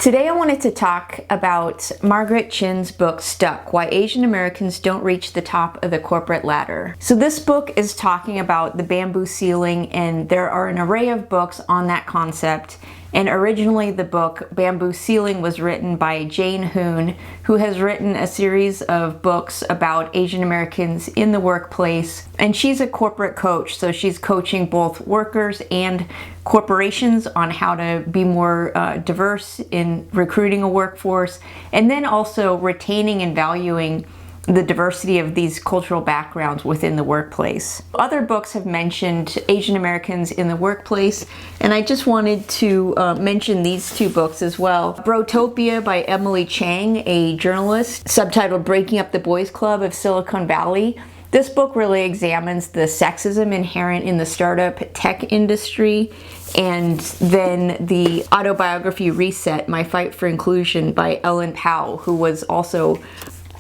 Today I wanted to talk about Margaret Chin's book, Stuck: Why Asian Americans Don't Reach the Top of the Corporate Ladder. So this book is talking about the bamboo ceiling, and there are an array of books on that concept. And originally the book Bamboo Ceiling was written by Jane Hoon, who has written a series of books about Asian Americans in the workplace. And she's a corporate coach, so she's coaching both workers and corporations on how to be more diverse in recruiting a workforce, and then also retaining and valuing the diversity of these cultural backgrounds within the workplace. Other books have mentioned Asian Americans in the workplace, and I just wanted to mention these two books as well. Brotopia by Emily Chang, a journalist, subtitled Breaking Up the Boys Club of Silicon Valley. This book really examines the sexism inherent in the startup tech industry. And then the autobiography Reset, My Fight for Inclusion by Ellen Powell, who was also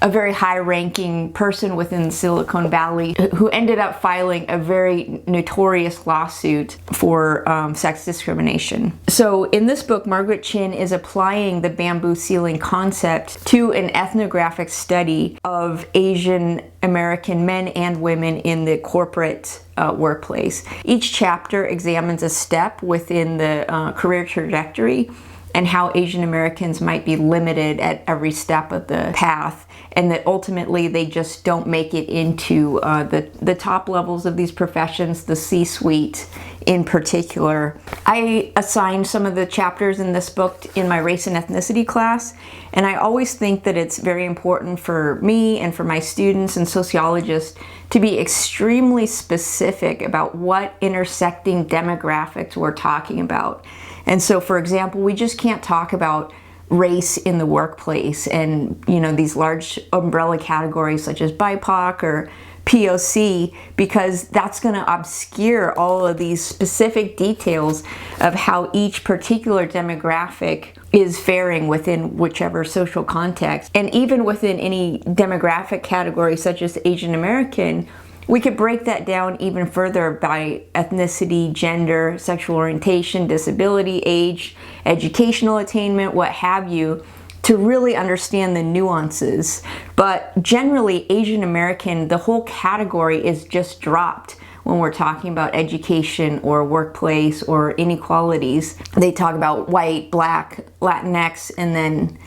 a very high-ranking person within Silicon Valley who ended up filing a very notorious lawsuit for sex discrimination. So in this book, Margaret Chin is applying the bamboo ceiling concept to an ethnographic study of Asian American men and women in the corporate workplace. Each chapter examines a step within the career trajectory and how Asian Americans might be limited at every step of the path, and that ultimately they just don't make it into the top levels of these professions, the C-suite in particular. I assigned some of the chapters in this book in my race and ethnicity class, and I always think that it's very important for me and for my students and sociologists to be extremely specific about what intersecting demographics we're talking about. And so, for example, we just can't talk about race in the workplace and, these large umbrella categories such as BIPOC or POC, because that's going to obscure all of these specific details of how each particular demographic is faring within whichever social context. And even within any demographic category such as Asian American, we could break that down even further by ethnicity, gender, sexual orientation, disability, age, educational attainment, what have you, to really understand the nuances. But generally, Asian American, the whole category is just dropped when we're talking about education or workplace or inequalities. They talk about white, black, Latinx, and then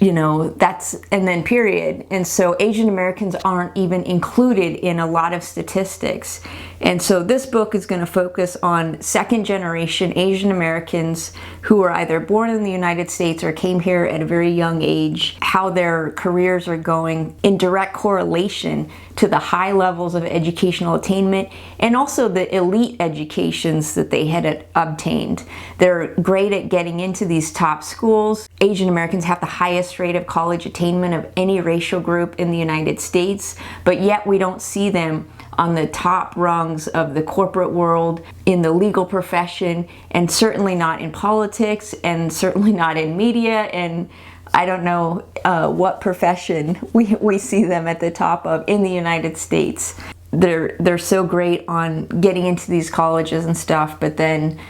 and then period. And so Asian Americans aren't even included in a lot of statistics. And so this book is going to focus on second generation Asian Americans who are either born in the United States or came here at a very young age, how their careers are going in direct correlation to the high levels of educational attainment and also the elite educations that they had obtained. They're great at getting into these top schools. Asian Americans have the highest rate of college attainment of any racial group in the United States, but yet we don't see them on the top rungs of the corporate world, in the legal profession, and certainly not in politics, and certainly not in media, and I don't know what profession we see them at the top of in the United States. They're so great on getting into these colleges and stuff, but then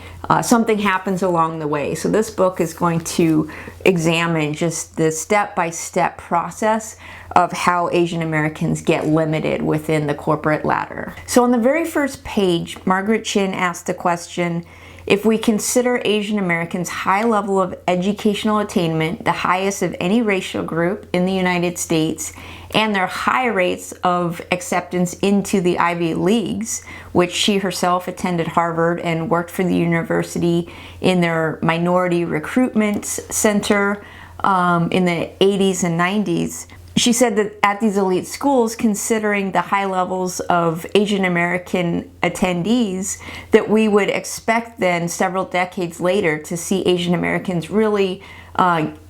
something happens along the way. So this book is going to examine just the step-by-step process of how Asian Americans get limited within the corporate ladder. So on the very first page, Margaret Chin asked the question, if we consider Asian Americans' high level of educational attainment, the highest of any racial group in the United States, and their high rates of acceptance into the Ivy Leagues, which she herself attended Harvard and worked for the university in their minority recruitment center in the 80s and 90s, she said that at these elite schools, considering the high levels of Asian American attendees, that we would expect then several decades later to see Asian Americans really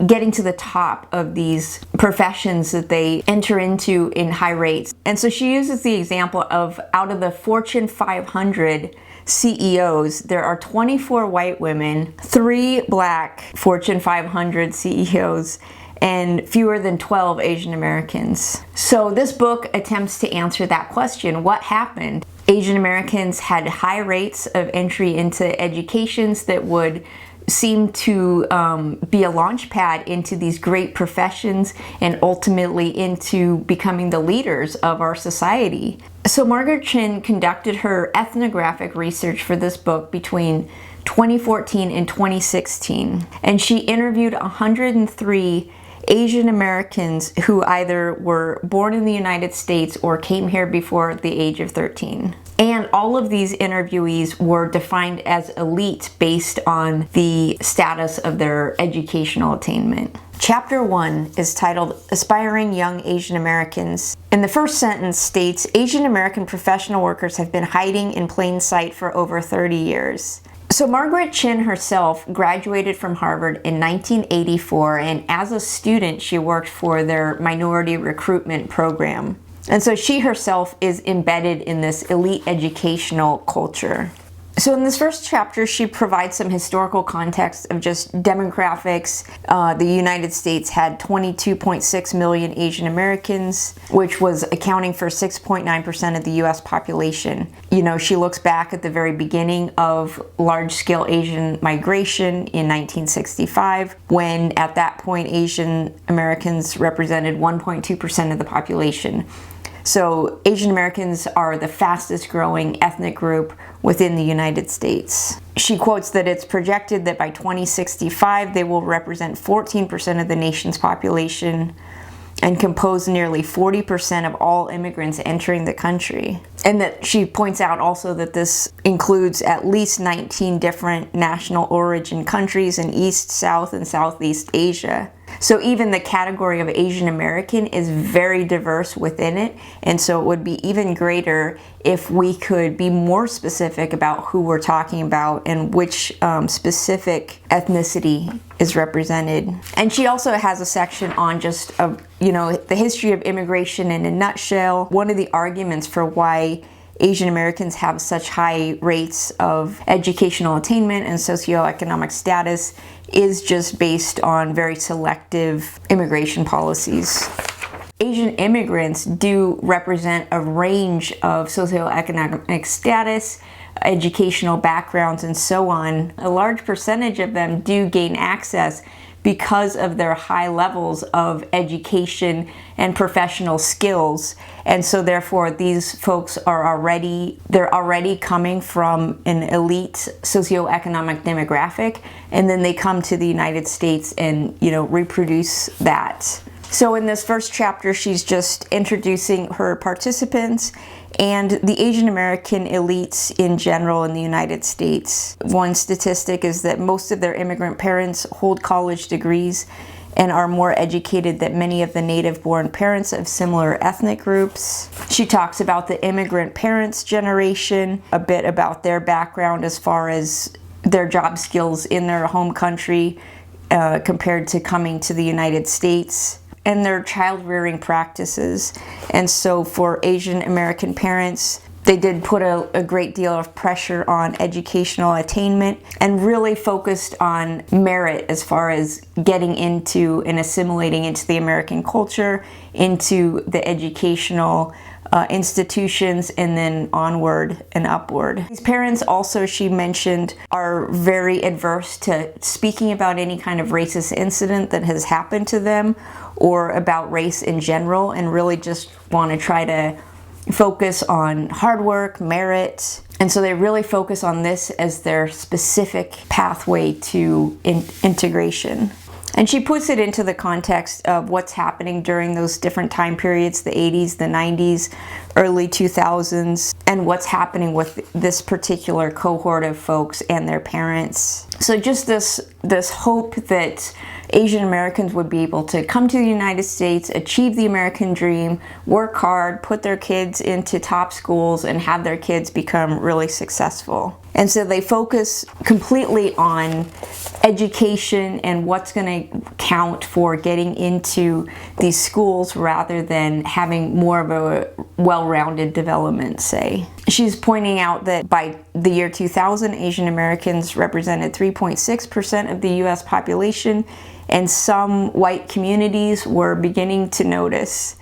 getting to the top of these professions that they enter into in high rates. And so she uses the example of out of the Fortune 500 CEOs, there are 24 white women, 3 black Fortune 500 CEOs, and fewer than 12 Asian Americans. So this book attempts to answer that question. What happened? Asian Americans had high rates of entry into educations that would seem to be a launch pad into these great professions and ultimately into becoming the leaders of our society. So Margaret Chin conducted her ethnographic research for this book between 2014 and 2016, and she interviewed 103 Asian Americans who either were born in the United States or came here before the age of 13. And all of these interviewees were defined as elite based on the status of their educational attainment. Chapter 1 is titled Aspiring Young Asian Americans. And the first sentence states, Asian American professional workers have been hiding in plain sight for over 30 years. So Margaret Chin herself graduated from Harvard in 1984, and as a student she worked for their minority recruitment program. And so she herself is embedded in this elite educational culture. So in this first chapter, she provides some historical context of just demographics. The United States had 22.6 million Asian Americans, which was accounting for 6.9% of the US population. You know, she looks back at the very beginning of large-scale Asian migration in 1965, when at that point Asian Americans represented 1.2% of the population. So Asian Americans are the fastest growing ethnic group within the United States. She quotes that it's projected that by 2065 they will represent 14% of the nation's population and compose nearly 40% of all immigrants entering the country. And that she points out also that this includes at least 19 different national origin countries in East, South, and Southeast Asia. So even the category of Asian American is very diverse within it, and so it would be even greater if we could be more specific about who we're talking about and which specific ethnicity is represented. And she also has a section on just the history of immigration in a nutshell. One of the arguments for why Asian Americans have such high rates of educational attainment and socioeconomic status is just based on very selective immigration policies. Asian immigrants do represent a range of socioeconomic status, educational backgrounds, and so on. A large percentage of them do gain access because of their high levels of education and professional skills. And so therefore these folks are already coming from an elite socioeconomic demographic, and then they come to the United States and reproduce that. So in this first chapter, she's just introducing her participants and the Asian American elites in general in the United States. One statistic is that most of their immigrant parents hold college degrees and are more educated than many of the native-born parents of similar ethnic groups. She talks about the immigrant parents' generation, a bit about their background as far as their job skills in their home country compared to coming to the United States, and their child rearing practices. And so for Asian American parents, they did put a great deal of pressure on educational attainment and really focused on merit as far as getting into and assimilating into the American culture, into the educational institutions, and then onward and upward. These parents also, she mentioned, are very adverse to speaking about any kind of racist incident that has happened to them or about race in general, and really just want to try to focus on hard work, merit. And so they really focus on this as their specific pathway to integration. And she puts it into the context of what's happening during those different time periods, the 80s, the 90s, early 2000s, and what's happening with this particular cohort of folks and their parents. So just this hope that Asian Americans would be able to come to the United States, achieve the American dream, work hard, put their kids into top schools, and have their kids become really successful. And so they focus completely on education and what's going to count for getting into these schools rather than having more of a well-rounded development, say. She's pointing out that by the year 2000, Asian Americans represented 3.6% of the US population, and some white communities were beginning to notice.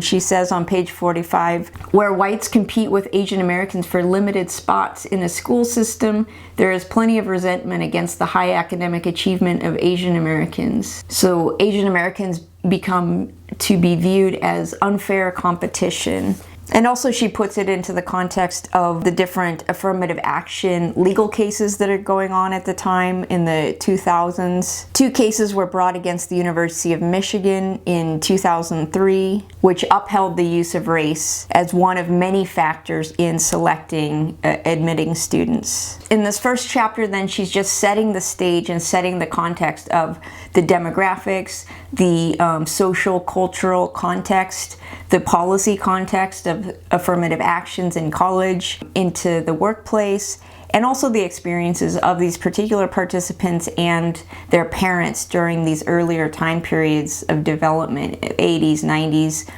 She says on page 45, where whites compete with Asian Americans for limited spots in the school system, there is plenty of resentment against the high academic achievement of Asian Americans. So Asian Americans become to be viewed as unfair competition. And also she puts it into the context of the different affirmative action legal cases that are going on at the time in the 2000s. 2 cases were brought against the University of Michigan in 2003, which upheld the use of race as one of many factors in selecting admitting students. In this first chapter then, she's just setting the stage and setting the context of the demographics, the social cultural context, the policy context of affirmative actions in college, into the workplace, and also the experiences of these particular participants and their parents during these earlier time periods of development, 80s, 90s,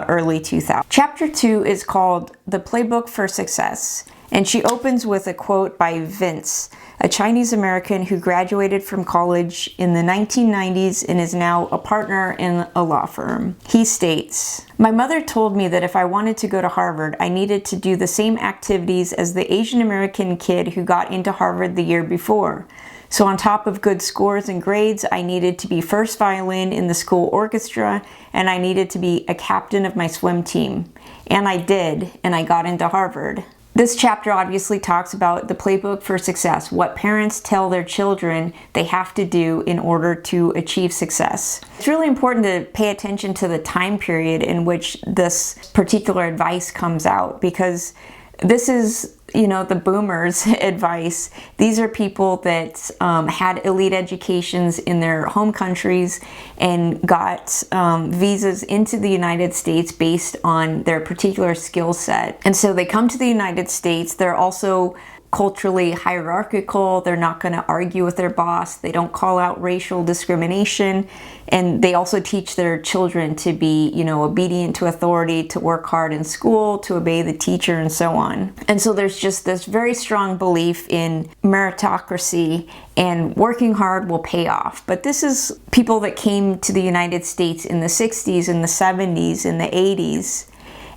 early 2000s. Chapter 2 is called The Playbook for Success, and she opens with a quote by Vince, a Chinese American who graduated from college in the 1990s and is now a partner in a law firm. He states, "My mother told me that if I wanted to go to Harvard, I needed to do the same activities as the Asian American kid who got into Harvard the year before. So on top of good scores and grades, I needed to be first violin in the school orchestra, and I needed to be a captain of my swim team. And I did, and I got into Harvard." This chapter obviously talks about the playbook for success, what parents tell their children they have to do in order to achieve success. It's really important to pay attention to the time period in which this particular advice comes out, because this is, the boomers' advice. These are people that had elite educations in their home countries and got visas into the United States based on their particular skill set. And so they come to the United States. They're also culturally hierarchical. They're not going to argue with their boss. They don't call out racial discrimination. And they also teach their children to be, obedient to authority, to work hard in school, to obey the teacher, and so on. And so there's just this very strong belief in meritocracy, and working hard will pay off. But this is people that came to the United States in the 60s, in the 70s, in the 80s.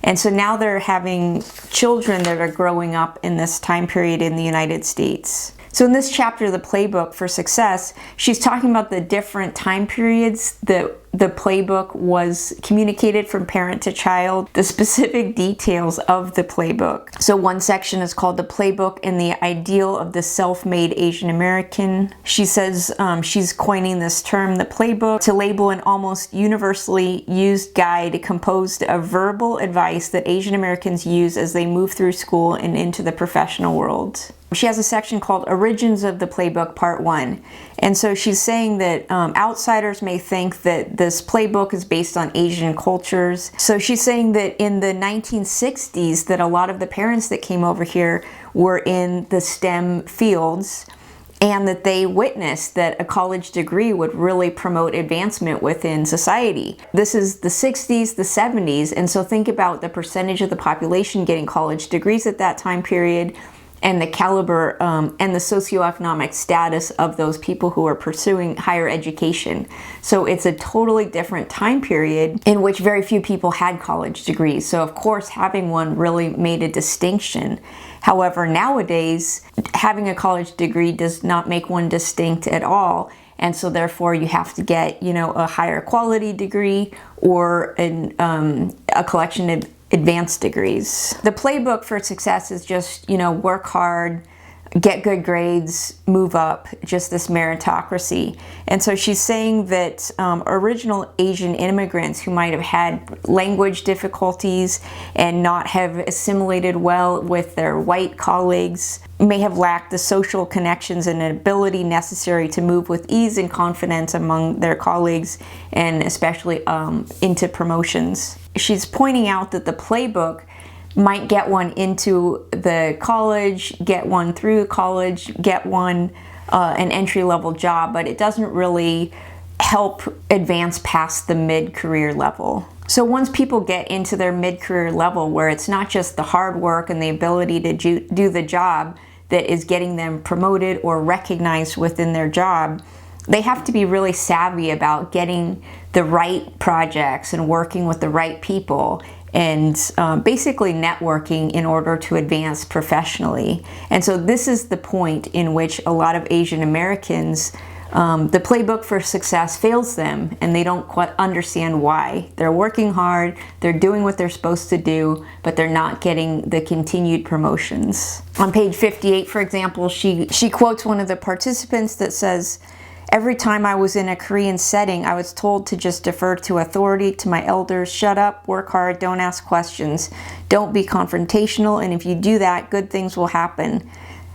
And so now they're having children that are growing up in this time period in the United States. So in this chapter, The Playbook for Success, she's talking about the different time periods that the playbook was communicated from parent to child, the specific details of the playbook. So one section is called The Playbook and the Ideal of the Self-Made Asian American. She says she's coining this term, the playbook, to label an almost universally used guide composed of verbal advice that Asian Americans use as they move through school and into the professional world. She has a section called Origins of the Playbook, Part 1. And so she's saying that outsiders may think that this playbook is based on Asian cultures. So she's saying that in the 1960s, that a lot of the parents that came over here were in the STEM fields, and that they witnessed that a college degree would really promote advancement within society. This is the 60s, the 70s, and so think about the percentage of the population getting college degrees at that time period, and the caliber and the socioeconomic status of those people who are pursuing higher education. So it's a totally different time period in which very few people had college degrees. So of course, having one really made a distinction. However, nowadays, having a college degree does not make one distinct at all. And so therefore you have to get, a higher quality degree or a collection of advanced degrees. The playbook for success is just, work hard, get good grades, move up, just this meritocracy. And so she's saying that original Asian immigrants who might have had language difficulties and not have assimilated well with their white colleagues may have lacked the social connections and ability necessary to move with ease and confidence among their colleagues, and especially into promotions. She's pointing out that the playbook might get one into the college, get one through college, get one an entry-level job, but it doesn't really help advance past the mid-career level. So once people get into their mid-career level, where it's not just the hard work and the ability to do the job that is getting them promoted or recognized within their job, they have to be really savvy about getting the right projects and working with the right people and basically networking in order to advance professionally. And so this is the point in which a lot of Asian Americans, the playbook for success fails them, and they don't quite understand why. They're working hard, they're doing what they're supposed to do, but they're not getting the continued promotions. On page 58, for example, she quotes one of the participants that says, "Every time I was in a Korean setting, I was told to just defer to authority, to my elders, shut up, work hard, don't ask questions, don't be confrontational, and if you do that, good things will happen."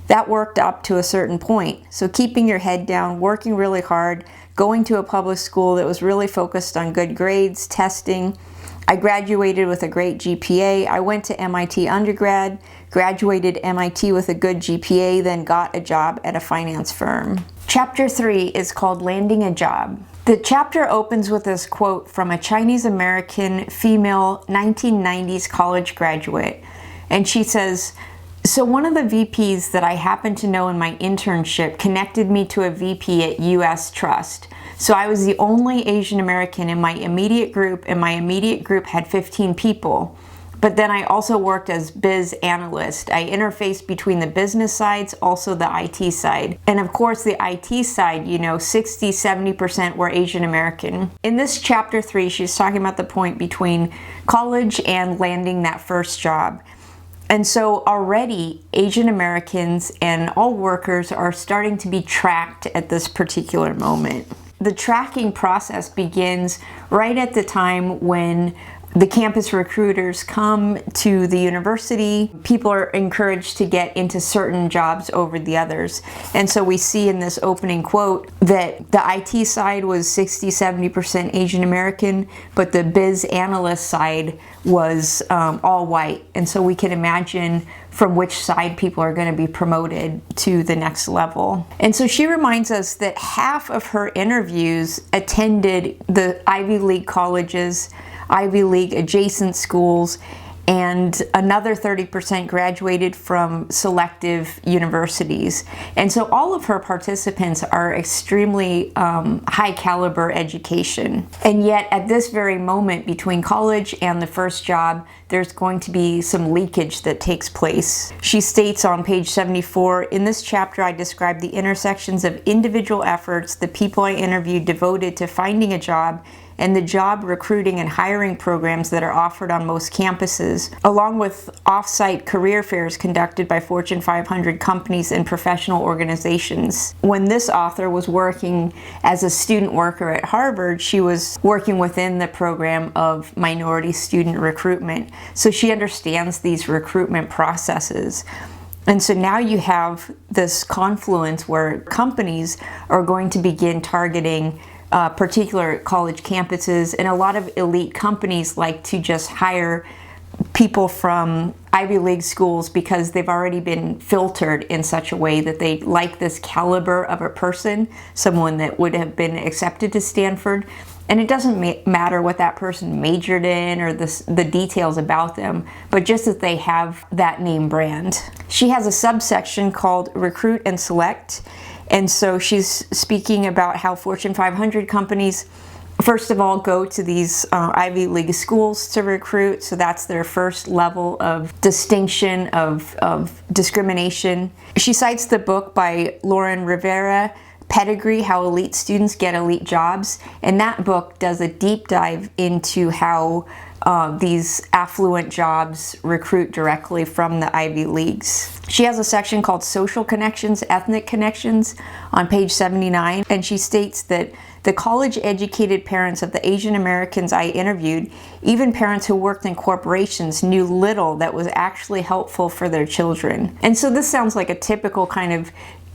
That worked up to a certain point. So keeping your head down, working really hard, going to a public school that was really focused on good grades, testing. I graduated with a great GPA. I went to MIT undergrad, graduated MIT with a good GPA, then got a job at a finance firm. Chapter 3 is called Landing a Job. The chapter opens with this quote from a Chinese American female 1990s college graduate. And she says, "So one of the VPs that I happened to know in my internship connected me to a VP at US Trust. So I was the only Asian American in my immediate group, and my immediate group had 15 people. But then I also worked as biz analyst. I interfaced between the business sides, also the IT side. And of course the IT side, 60-70% were Asian American." In this chapter 3, she's talking about the point between college and landing that first job. And so already Asian Americans and all workers are starting to be tracked at this particular moment. The tracking process begins right at the time when the campus recruiters come to the university. People are encouraged to get into certain jobs over the others. And so we see in this opening quote that the IT side was 60-70% Asian American, but the biz analyst side was all white. And so we can imagine from which side people are going to be promoted to the next level. And so she reminds us that half of her interviews attended the Ivy League colleges, Ivy League adjacent schools, and another 30% graduated from selective universities. And so all of her participants are extremely high caliber education. And yet at this very moment between college and the first job, there's going to be some leakage that takes place. She states on page 74, "In this chapter I describe the intersections of individual efforts the people I interviewed devoted to finding a job and the job recruiting and hiring programs that are offered on most campuses, along with off-site career fairs conducted by Fortune 500 companies and professional organizations." When this author was working as a student worker at Harvard, she was working within the program of minority student recruitment. So she understands these recruitment processes. And so now you have this confluence where companies are going to begin targeting particular college campuses, and a lot of elite companies like to just hire people from Ivy League schools because they've already been filtered in such a way that they like this caliber of a person, someone that would have been accepted to Stanford. And it doesn't matter what that person majored in or the details about them, but just that they have that name brand. She has a subsection called Recruit and Select. And so she's speaking about how Fortune 500 companies, first of all, go to these Ivy League schools to recruit. So that's their first level of distinction, of discrimination. She cites the book by Lauren Rivera, Pedigree, How Elite Students Get Elite Jobs. And that book does a deep dive into how these affluent jobs recruit directly from the Ivy Leagues. She has a section called Social Connections, Ethnic Connections on page 79, and she states that the college-educated parents of the Asian Americans I interviewed, even parents who worked in corporations, knew little that was actually helpful for their children. And so this sounds like a typical kind of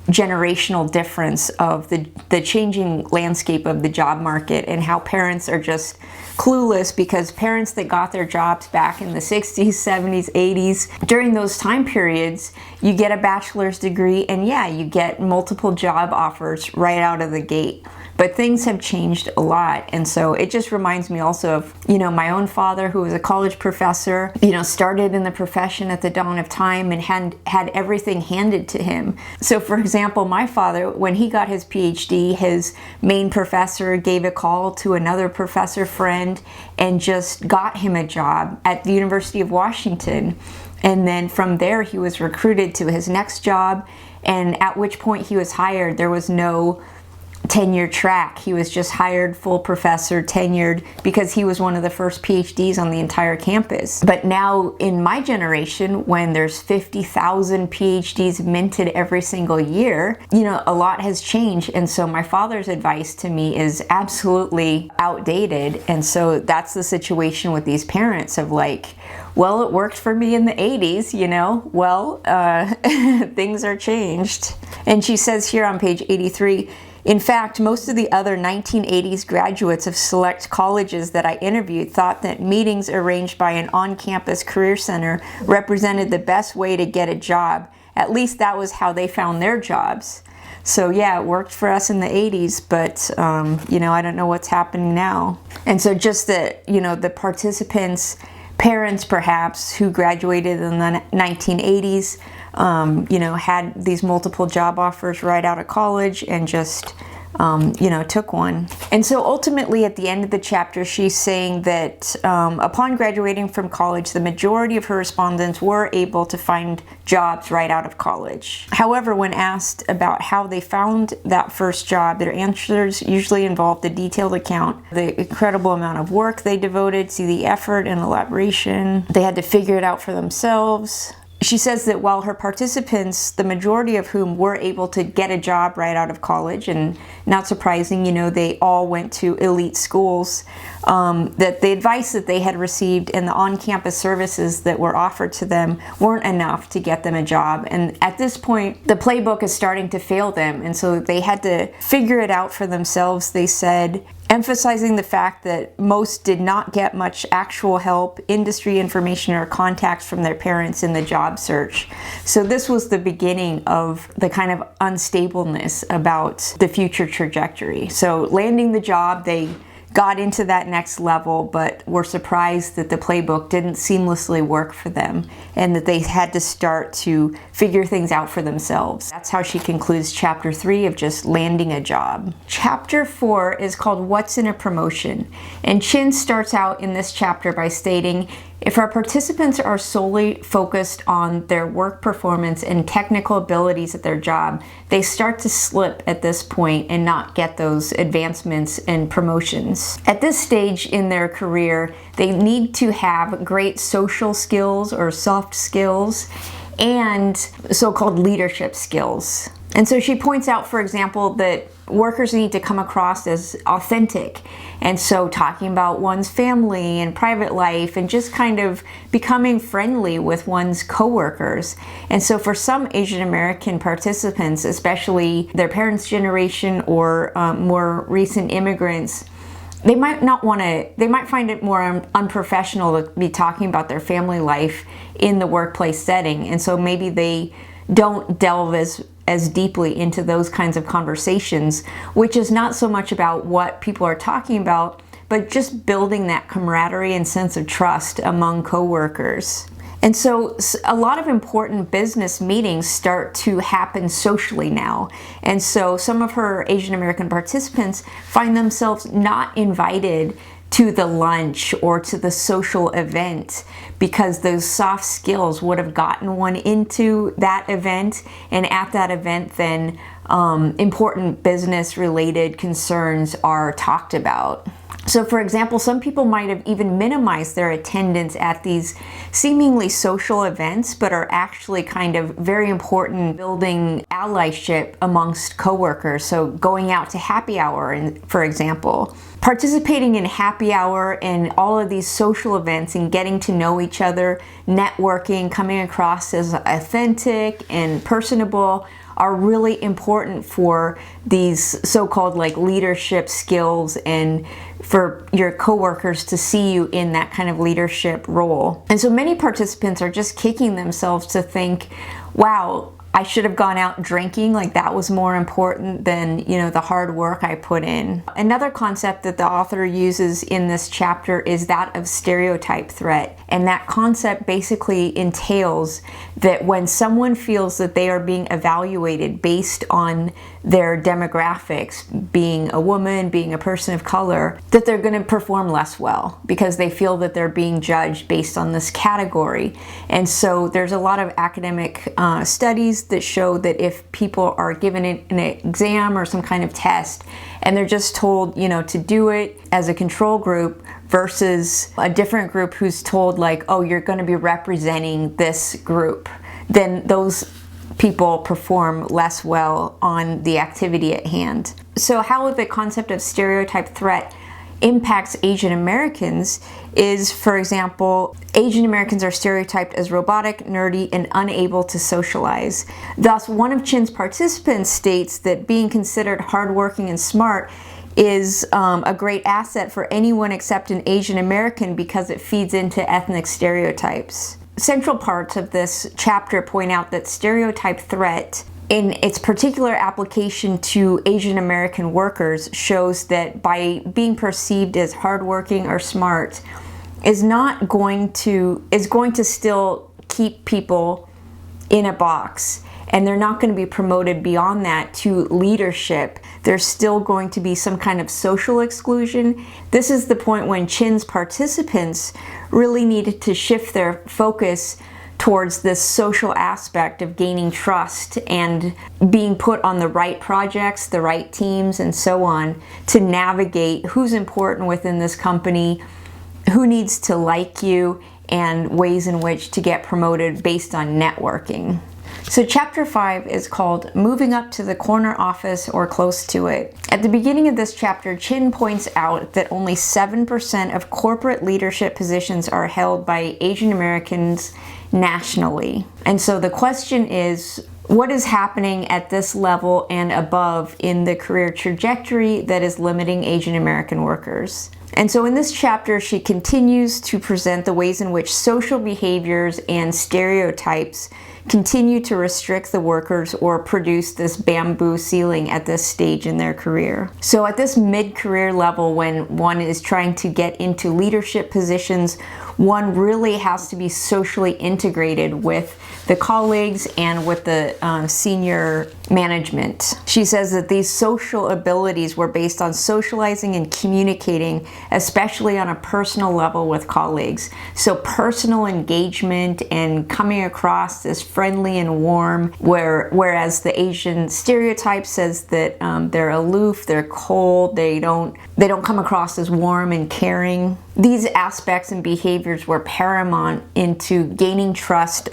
generational difference of the changing landscape of the job market, and how parents are just clueless because parents that got their jobs back in the 60s, 70s, 80s, during those time periods, you get a bachelor's degree and yeah, you get multiple job offers right out of the gate. But things have changed a lot. And so it just reminds me also of, you know, my own father, who was a college professor, you know, started in the profession at the dawn of time and had everything handed to him. So for example, my father, when he got his PhD, his main professor gave a call to another professor friend and just got him a job at the University of Washington. And then from there, he was recruited to his next job, and at which point he was hired. There was no tenure track. He was just hired, full professor, tenured, because he was one of the first PhDs on the entire campus. But now in my generation, when there's 50,000 PhDs minted every single year, you know, a lot has changed. And so my father's advice to me is absolutely outdated. And so that's the situation with these parents of like, well, it worked for me in the 80s, you know, well, things are changed. And she says here on page 83, in fact, most of the other 1980s graduates of select colleges that I interviewed thought that meetings arranged by an on-campus career center represented the best way to get a job. At least that was how they found their jobs. So yeah, it worked for us in the 80s, but you know, I don't know what's happening now. And so just the, you know, the participants, parents perhaps, who graduated in the 1980s, you know, had these multiple job offers right out of college and just, you know, took one. And so ultimately at the end of the chapter, she's saying that upon graduating from college, the majority of her respondents were able to find jobs right out of college. However, when asked about how they found that first job, their answers usually involved a detailed account, the incredible amount of work they devoted to the effort and elaboration. They had to figure it out for themselves. She says that while her participants, the majority of whom were able to get a job right out of college, and not surprising, you know, they all went to elite schools, that the advice that they had received and the on-campus services that were offered to them weren't enough to get them a job. And at this point, the playbook is starting to fail them, and so they had to figure it out for themselves, they said, emphasizing the fact that most did not get much actual help, industry information, or contacts from their parents in the job search. So this was the beginning of the kind of unstableness about the future trajectory. So landing the job, they got into that next level, but were surprised that the playbook didn't seamlessly work for them and that they had to start to figure things out for themselves. That's how she concludes chapter 3 of just landing a job. Chapter 4 is called What's in a Promotion? And Chin starts out in this chapter by stating, if our participants are solely focused on their work performance and technical abilities at their job, they start to slip at this point and not get those advancements and promotions. At this stage in their career, they need to have great social skills or soft skills and so-called leadership skills. And so she points out, for example, that workers need to come across as authentic. And so talking about one's family and private life and just kind of becoming friendly with one's coworkers. And so for some Asian American participants, especially their parents' generation or more recent immigrants, they might not want to, they might find it more unprofessional to be talking about their family life in the workplace setting. And so maybe they don't delve as deeply into those kinds of conversations, which is not so much about what people are talking about, but just building that camaraderie and sense of trust among coworkers. And so a lot of important business meetings start to happen socially now. And so some of her Asian American participants find themselves not invited to the lunch or to the social event because those soft skills would have gotten one into that event, and at that event then important business related concerns are talked about. So for example, some people might have even minimized their attendance at these seemingly social events, but are actually kind of very important building allyship amongst coworkers. So going out to happy hour, for example. Participating in happy hour and all of these social events and getting to know each other, networking, coming across as authentic and personable are really important for these so-called like leadership skills and for your coworkers to see you in that kind of leadership role. And so many participants are just kicking themselves to think, wow, I should have gone out drinking, like that was more important than, you know, the hard work I put in. Another concept that the author uses in this chapter is that of stereotype threat. And that concept basically entails that when someone feels that they are being evaluated based on their demographics, being a woman, being a person of color, that they're going to perform less well because they feel that they're being judged based on this category. And so there's a lot of academic studies that show that if people are given an exam or some kind of test and they're just told, you know, to do it as a control group versus a different group who's told like, oh, you're going to be representing this group, then those people perform less well on the activity at hand. So how the concept of stereotype threat impacts Asian Americans is, for example, Asian Americans are stereotyped as robotic, nerdy, and unable to socialize. Thus, one of Chin's participants states that being considered hardworking and smart is a great asset for anyone except an Asian American because it feeds into ethnic stereotypes. Central parts of this chapter point out that stereotype threat in its particular application to Asian American workers shows that by being perceived as hardworking or smart is going to still keep people in a box, and they're not going to be promoted beyond that to leadership. There's still going to be some kind of social exclusion. This is the point when Chin's participants really needed to shift their focus towards this social aspect of gaining trust and being put on the right projects, the right teams, and so on to navigate who's important within this company, who needs to like you, and ways in which to get promoted based on networking. So chapter 5 is called Moving Up to the Corner Office or Close to It. At the beginning of this chapter, Chin points out that only 7% of corporate leadership positions are held by Asian Americans nationally. And so the question is, what is happening at this level and above in the career trajectory that is limiting Asian American workers? And so in this chapter, she continues to present the ways in which social behaviors and stereotypes continue to restrict the workers or produce this bamboo ceiling at this stage in their career. So at this mid-career level, when one is trying to get into leadership positions, one really has to be socially integrated with the colleagues and with the senior management. She says that these social abilities were based on socializing and communicating, especially on a personal level with colleagues. So personal engagement and coming across as friendly and warm, whereas the Asian stereotype says that they're aloof, they're cold, they don't come across as warm and caring. These aspects and behaviors were paramount into gaining trust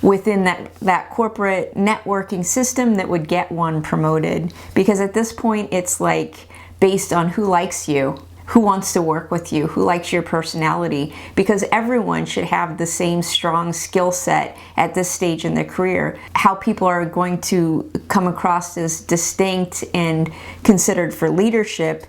within that corporate networking system that would get one promoted. Because at this point, it's like based on who likes you, who wants to work with you, who likes your personality, because everyone should have the same strong skill set at this stage in their career. How people are going to come across as distinct and considered for leadership,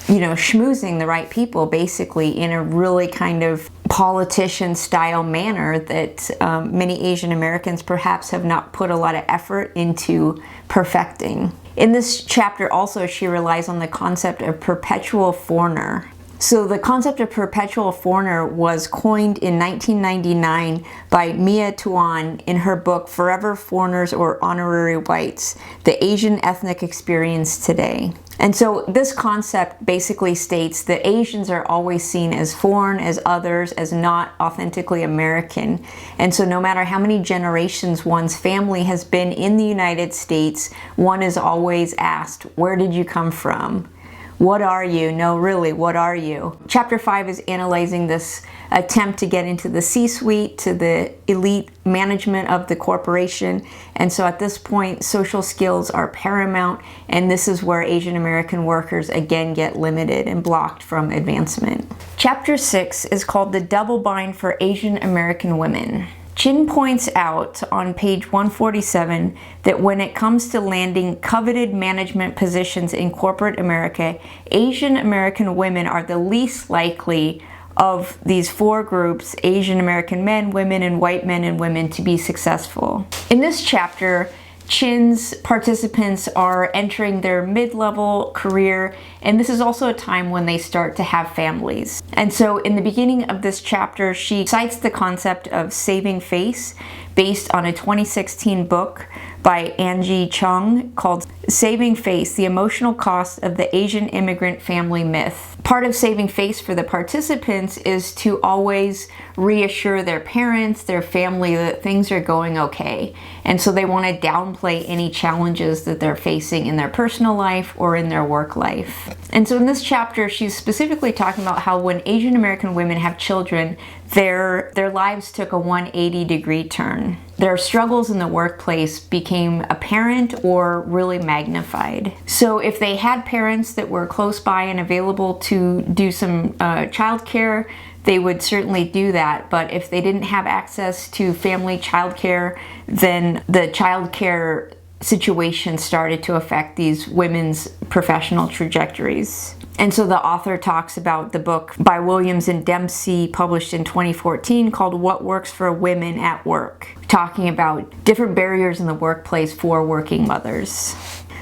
you know, schmoozing the right people basically in a really kind of politician style manner that many Asian Americans perhaps have not put a lot of effort into perfecting. In this chapter also, she relies on the concept of perpetual foreigner. So the concept of perpetual foreigner was coined in 1999 by Mia Tuan in her book Forever Foreigners or Honorary Whites, The Asian Ethnic Experience Today. And so this concept basically states that Asians are always seen as foreign, as others, as not authentically American. And so no matter how many generations one's family has been in the United States, one is always asked, where did you come from? What are you? No, really, what are you? Chapter 5 is analyzing this attempt to get into the C-suite, to the elite management of the corporation. And so at this point, social skills are paramount, and this is where Asian American workers again get limited and blocked from advancement. Chapter 6 is called The Double Bind for Asian American Women. Chin points out on page 147 that when it comes to landing coveted management positions in corporate America, Asian American women are the least likely of these four groups, Asian American men, women, and white men and women, to be successful. In this chapter, Chin's participants are entering their mid-level career, and this is also a time when they start to have families. And so in the beginning of this chapter, she cites the concept of saving face based on a 2016 book by Angie Chung called Saving Face, The Emotional Cost of the Asian Immigrant Family Myth. Part of saving face for the participants is to always reassure their parents, their family, that things are going okay. And so they want to downplay any challenges that they're facing in their personal life or in their work life. And so in this chapter, she's specifically talking about how when Asian American women have children, their lives took a 180-degree turn. Their struggles in the workplace became apparent or really magnified. So if they had parents that were close by and available to do some childcare, they would certainly do that. But if they didn't have access to family childcare, then the childcare situation started to affect these women's professional trajectories. And so the author talks about the book by Williams and Dempsey, published in 2014, called What Works for Women at Work, talking about different barriers in the workplace for working mothers.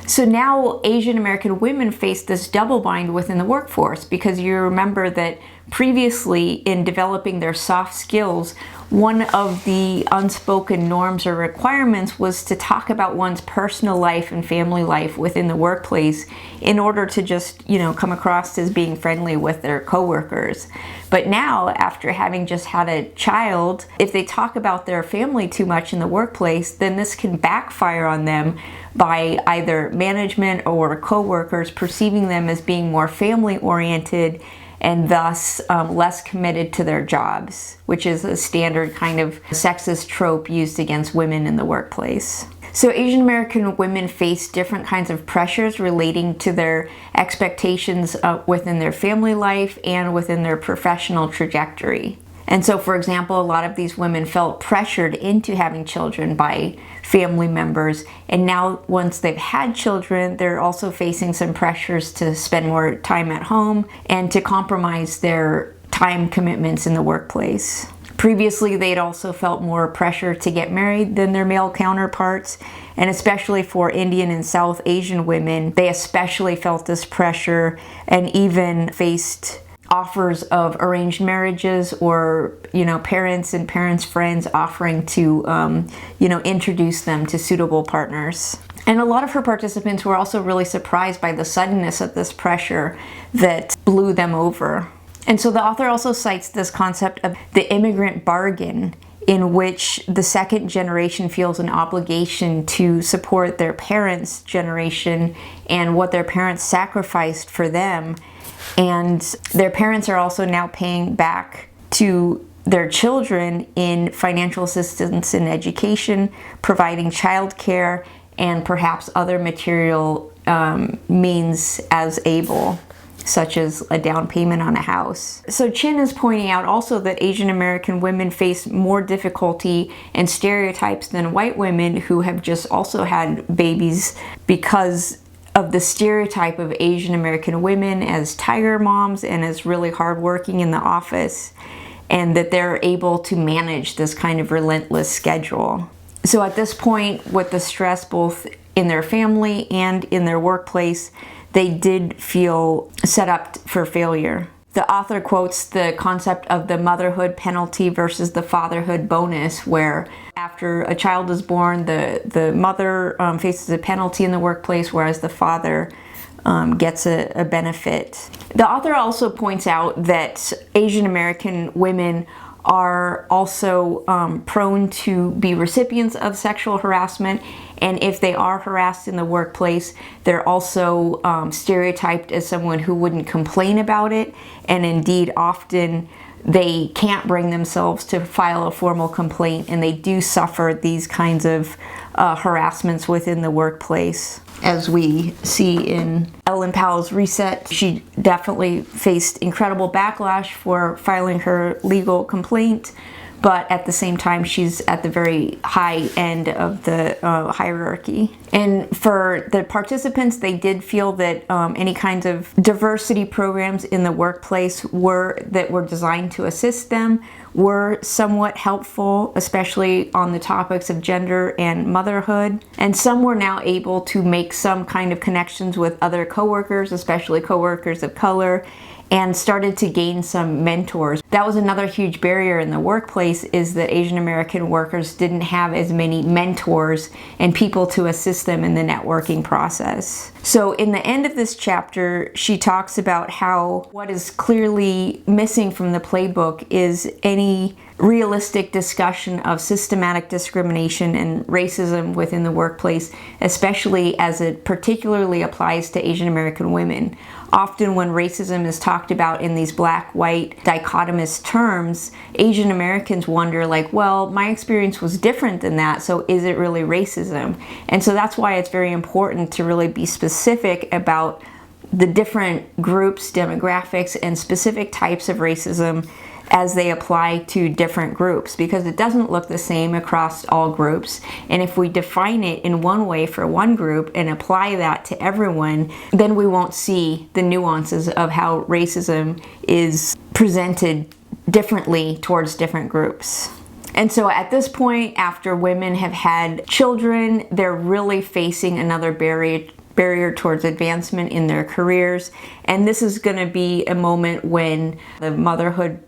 So now Asian American women face this double bind within the workforce, because you remember that previously in developing their soft skills, one of the unspoken norms or requirements was to talk about one's personal life and family life within the workplace in order to just, come across as being friendly with their coworkers. But now, after having just had a child, if they talk about their family too much in the workplace, then this can backfire on them by either management or coworkers perceiving them as being more family-oriented and thus less committed to their jobs, which is a standard kind of sexist trope used against women in the workplace. So Asian American women face different kinds of pressures relating to their expectations within their family life and within their professional trajectory. And so, for example, a lot of these women felt pressured into having children by family members. And now, once they've had children, they're also facing some pressures to spend more time at home and to compromise their time commitments in the workplace. Previously, they'd also felt more pressure to get married than their male counterparts. And especially for Indian and South Asian women, they especially felt this pressure and even faced offers of arranged marriages or, parents and parents' friends offering to, introduce them to suitable partners. And a lot of her participants were also really surprised by the suddenness of this pressure that blew them over. And so the author also cites this concept of the immigrant bargain, in which the second generation feels an obligation to support their parents' generation and what their parents sacrificed for them. And their parents are also now paying back to their children in financial assistance and education, providing childcare, and perhaps other material means as able, such as a down payment on a house. So Chin is pointing out also that Asian American women face more difficulty and stereotypes than white women who have just also had babies, because of the stereotype of Asian American women as tiger moms and as really hardworking in the office, and that they're able to manage this kind of relentless schedule. So at this point, with the stress both in their family and in their workplace, they did feel set up for failure. The author quotes the concept of the motherhood penalty versus the fatherhood bonus, where after a child is born, the mother faces a penalty in the workplace, whereas the father gets a benefit. The author also points out that Asian American women are also prone to be recipients of sexual harassment, and if they are harassed in the workplace, they're also stereotyped as someone who wouldn't complain about it, and indeed often they can't bring themselves to file a formal complaint, and they do suffer these kinds of harassments within the workplace. As we see in Ellen Powell's Reset, she definitely faced incredible backlash for filing her legal complaint, but at the same time she's at the very high end of the hierarchy. And for the participants, they did feel that any kinds of diversity programs in the workplace that were designed to assist them were somewhat helpful, especially on the topics of gender and motherhood. And some were now able to make some kind of connections with other coworkers, especially coworkers of color, and started to gain some mentors. That was another huge barrier in the workplace, is that Asian American workers didn't have as many mentors and people to assist them in the networking process. So in the end of this chapter, she talks about how what is clearly missing from the playbook is any realistic discussion of systematic discrimination and racism within the workplace, especially as it particularly applies to Asian American women. Often when racism is talked about in these black-white dichotomous terms, Asian Americans wonder, like, well, my experience was different than that, so is it really racism? And so that's why it's very important to really be specific about the different groups, demographics, and specific types of racism as they apply to different groups, because it doesn't look the same across all groups. And if we define it in one way for one group and apply that to everyone, then we won't see the nuances of how racism is presented differently towards different groups. And so at this point, after women have had children, they're really facing another barrier towards advancement in their careers. And this is going to be a moment when the motherhood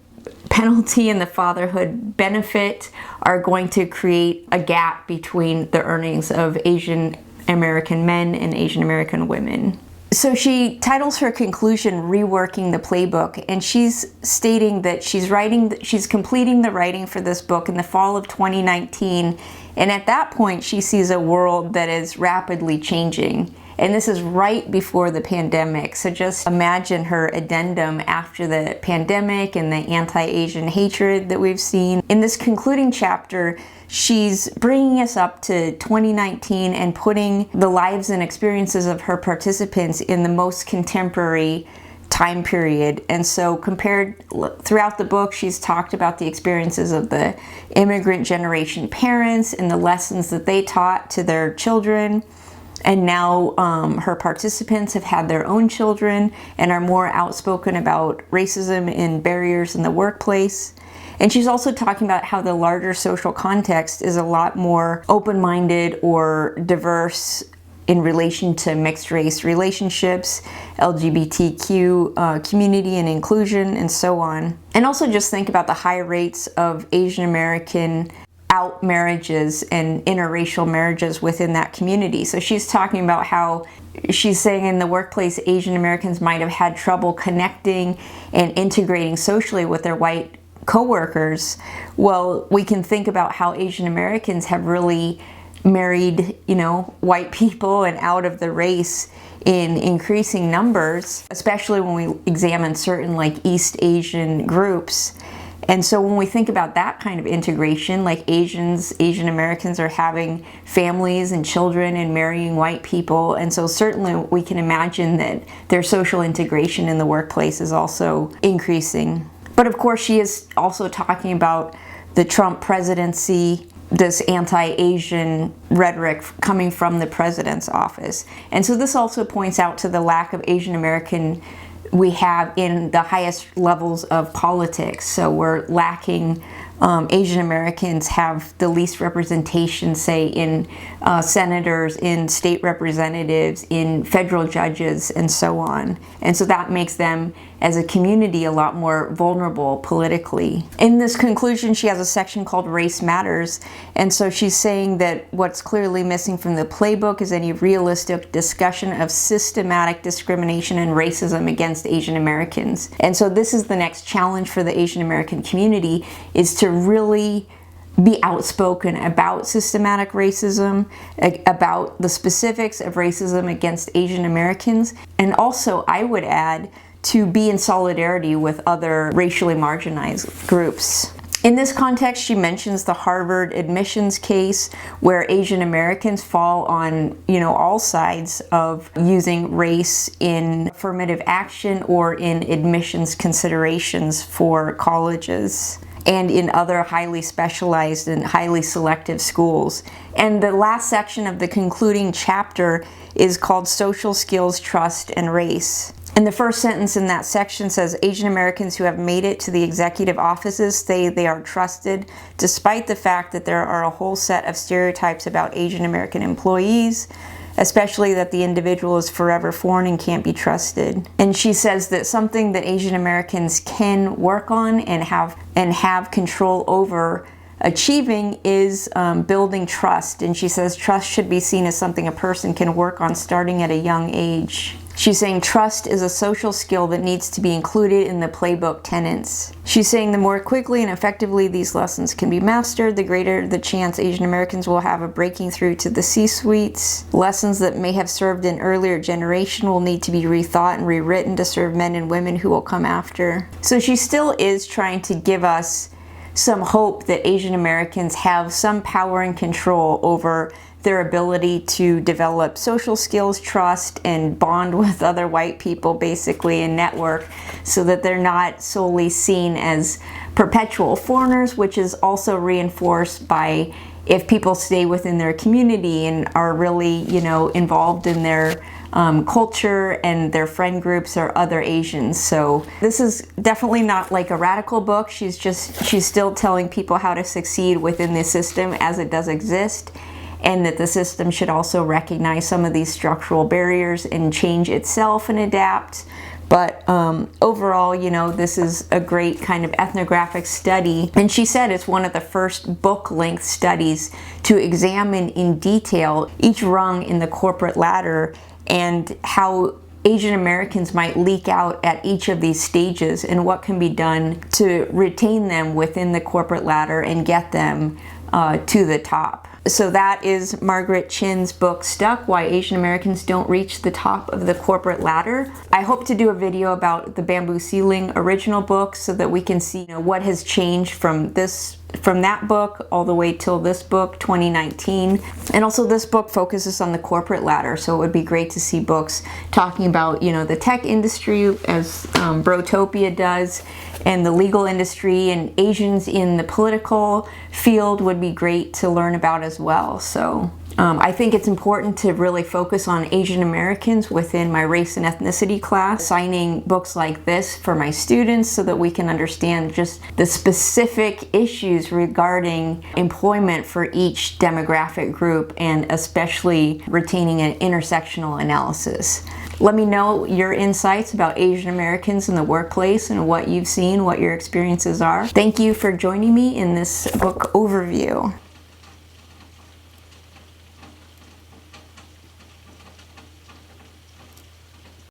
penalty and the fatherhood benefit are going to create a gap between the earnings of Asian American men and Asian American women. So she titles her conclusion Reworking the Playbook, and she's stating that she's completing the writing for this book in the fall of 2019, and at that point she sees a world that is rapidly changing. And this is right before the pandemic. So just imagine her addendum after the pandemic and the anti-Asian hatred that we've seen. In this concluding chapter, she's bringing us up to 2019 and putting the lives and experiences of her participants in the most contemporary time period. And so throughout the book, she's talked about the experiences of the immigrant generation parents and the lessons that they taught to their children. And now her participants have had their own children and are more outspoken about racism and barriers in the workplace. And she's also talking about how the larger social context is a lot more open-minded or diverse in relation to mixed race relationships, LGBTQ community and inclusion, and so on. And also just think about the high rates of Asian American out marriages and interracial marriages within that community. So she's talking about how she's saying in the workplace Asian Americans might have had trouble connecting and integrating socially with their white coworkers. Well, we can think about how Asian Americans have really married, white people and out of the race in increasing numbers, especially when we examine certain like East Asian groups. And so when we think about that kind of integration, like Asian Americans are having families and children and marrying white people. And so certainly we can imagine that their social integration in the workplace is also increasing. But of course, she is also talking about the Trump presidency, this anti-Asian rhetoric coming from the president's office. And so this also points out to the lack of Asian American we have in the highest levels of politics. So we're lacking, Asian Americans have the least representation, say, in senators, in state representatives, in federal judges, and so on. And so that makes them, as a community, a lot more vulnerable politically. In this conclusion, she has a section called Race Matters. And so she's saying that what's clearly missing from the playbook is any realistic discussion of systematic discrimination and racism against Asian Americans. And so this is the next challenge for the Asian American community, is to really be outspoken about systematic racism, about the specifics of racism against Asian Americans, and also, I would add, to be in solidarity with other racially marginalized groups. In this context, she mentions the Harvard admissions case where Asian Americans fall on, all sides of using race in affirmative action or in admissions considerations for colleges. and in other highly specialized and highly selective schools. And the last section of the concluding chapter is called Social Skills, Trust, and Race. And the first sentence in that section says, Asian Americans who have made it to the executive offices say they are trusted, despite the fact that there are a whole set of stereotypes about Asian American employees, especially that the individual is forever foreign and can't be trusted. And she says that something that Asian Americans can work on and have control over achieving is building trust. And she says trust should be seen as something a person can work on starting at a young age. She's saying trust is a social skill that needs to be included in the Playbook tenets. She's saying the more quickly and effectively these lessons can be mastered, the greater the chance Asian Americans will have of breaking through to the C-suites. Lessons that may have served an earlier generation will need to be rethought and rewritten to serve men and women who will come after. So she still is trying to give us some hope that Asian Americans have some power and control over their ability to develop social skills, trust, and bond with other white people, basically, and network, so that they're not solely seen as perpetual foreigners, which is also reinforced by if people stay within their community and are really, involved in their culture and their friend groups are other Asians. So this is definitely not like a radical book. She's still telling people how to succeed within the system as it does exist, and that the system should also recognize some of these structural barriers and change itself and adapt. But overall, this is a great kind of ethnographic study. And she said it's one of the first book-length studies to examine in detail each rung in the corporate ladder and how Asian Americans might leak out at each of these stages and what can be done to retain them within the corporate ladder and get them to the top. So that is Margaret Chin's book, Stuck, Why Asian Americans Don't Reach the Top of the Corporate Ladder. I hope to do a video about the Bamboo Ceiling original book so that we can see what has changed from that book all the way till this book, 2019. And also this book focuses on the corporate ladder, so it would be great to see books talking about, the tech industry as Brotopia does, and the legal industry, and Asians in the political field would be great to learn about as well. So I think it's important to really focus on Asian Americans within my race and ethnicity class, signing books like this for my students so that we can understand just the specific issues regarding employment for each demographic group, and especially retaining an intersectional analysis. Let me know your insights about Asian Americans in the workplace and what you've seen, what your experiences are. Thank you for joining me in this book overview.